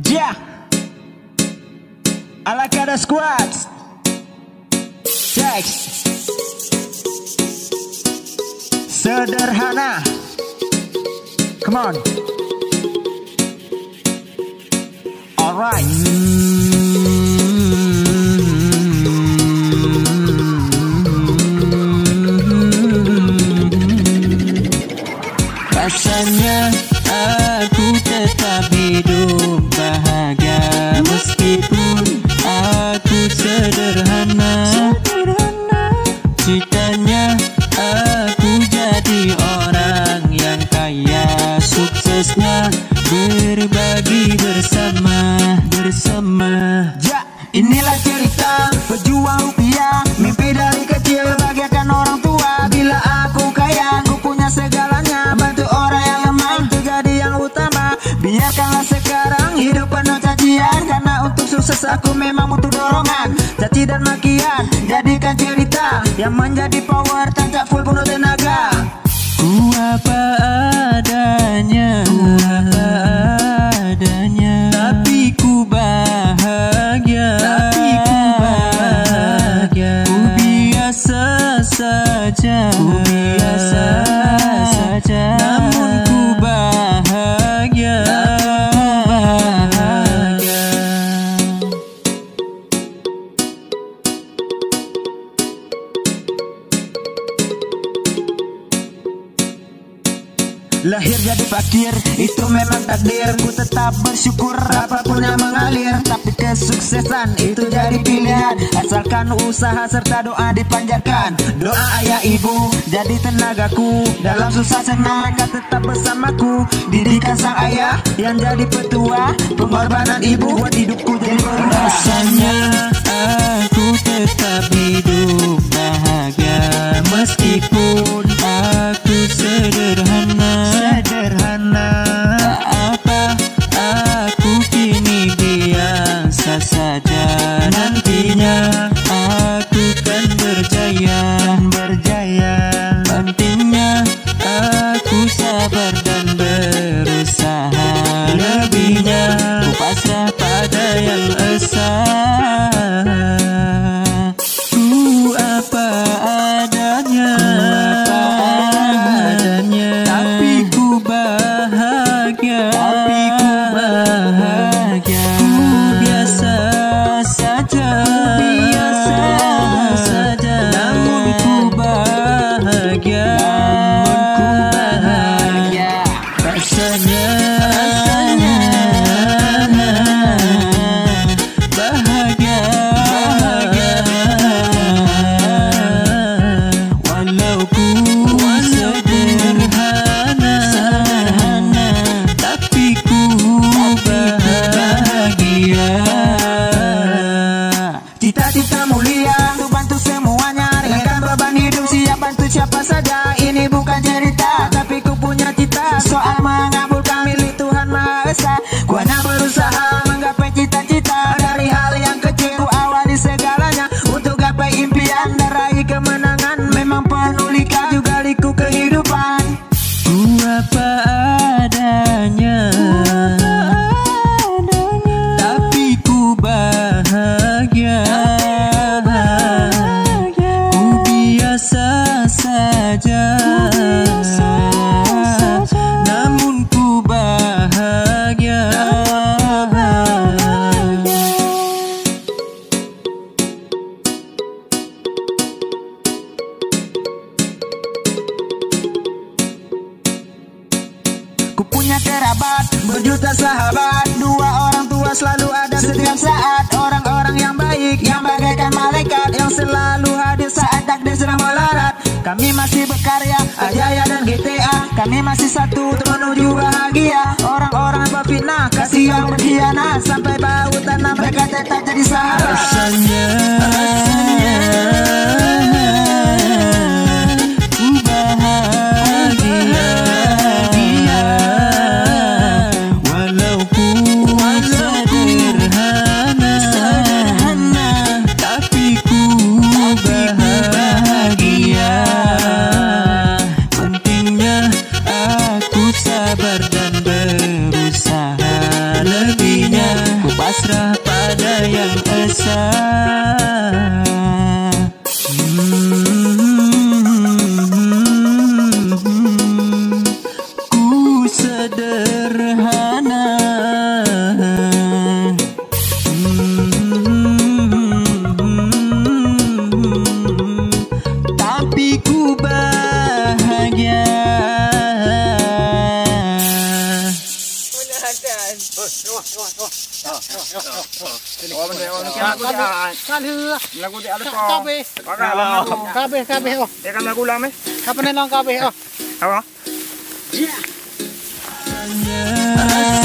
Yeah, ala kada squad. Check. Sederhana. Come on. Alright. Rasanya aku tetap hidup bahagia meskipun aku sederhana. Citanya aku jadi orang yang kaya, suksesnya berbagi bersama. Ya, inilah cerita pejuang rupiah, mimpi dari kecil bagaikan orang tua. Bila aku kaya, aku punya segalanya, bantu orang yang lemah, itu jadi yang utama. Biarkanlah sekarang hidup penuh cacian, karena untuk sukses aku memang butuh dorongan. Caci dan makian, jadikan cerita yang menjadi power, tancap full penuh tenaga. Ku apa adanya, tapi ku bahagia. Ku biasa saja, namun ku bahagia. Lahir jadi fakir, itu memang takdir. Ku tetap bersyukur apapun yang mengalir. Tapi kesuksesan itu jadi pilihan, asalkan usaha serta doa dipanjatkan. Doa ayah ibu jadi tenagaku, dalam susah senang mereka tetap bersamaku. Didikan sang ayah yang jadi petua, pengorbanan ibu buat hidupku jadi berubah. Rasanya aku tetap hidup bahagia meskipun aku sederhana. Tak apa, aku kini biasa saja. Nantinya aku kan berjaya. Pentingnya aku sabar dan berusaha. Lebihnya ku pasrah pada yang esa. Ku apa adanya, tapi ku bahagia. Ku biasa saja, namun ku bahagia. Rasanya bahagia. Walau ku sederhana, tapi ku bahagia. Cita-cita mulia untuk bantu semuanya, ringankan beban hidup, siap bantu siapa saja. Ini bukan cerita, tapi ku punya cita, soal mengabulkan milik Tuhan Maha Esa. Ku hanya berusaha menggapai cita-cita, dari hal yang kecil ku awali segalanya. Untuk gapai impian dan raih kemenangan, memang penuh lika juga liku kehidupan. Ku apa adanya, tapi ku bahagia. Ku biasa saja, namun ku bahagia. Ku punya kerabat, berjuta sahabat, dua orang tua selalu ada setiap saat. Orang-orang yang baik, yang bagaikan malaikat, yang selalu hadir saat takdir sedang melarat. Kami masih berkarya, Ajaya dan GTA, kami masih satu untuk menuju bahagia. Orang-orang yang berfitnah, kasih yang berkhianat, sampai bau tanah mereka tetap jadi sahabat. Rasanya ku bahagia. Walau ku sederhana, tapi ku bahagia. Pentingnya aku sabar dan berusaha. Lebihnya Lagu di atas Kabeh. Ya kan lagu lama. Kapan nang kabeh? Apa? Hanya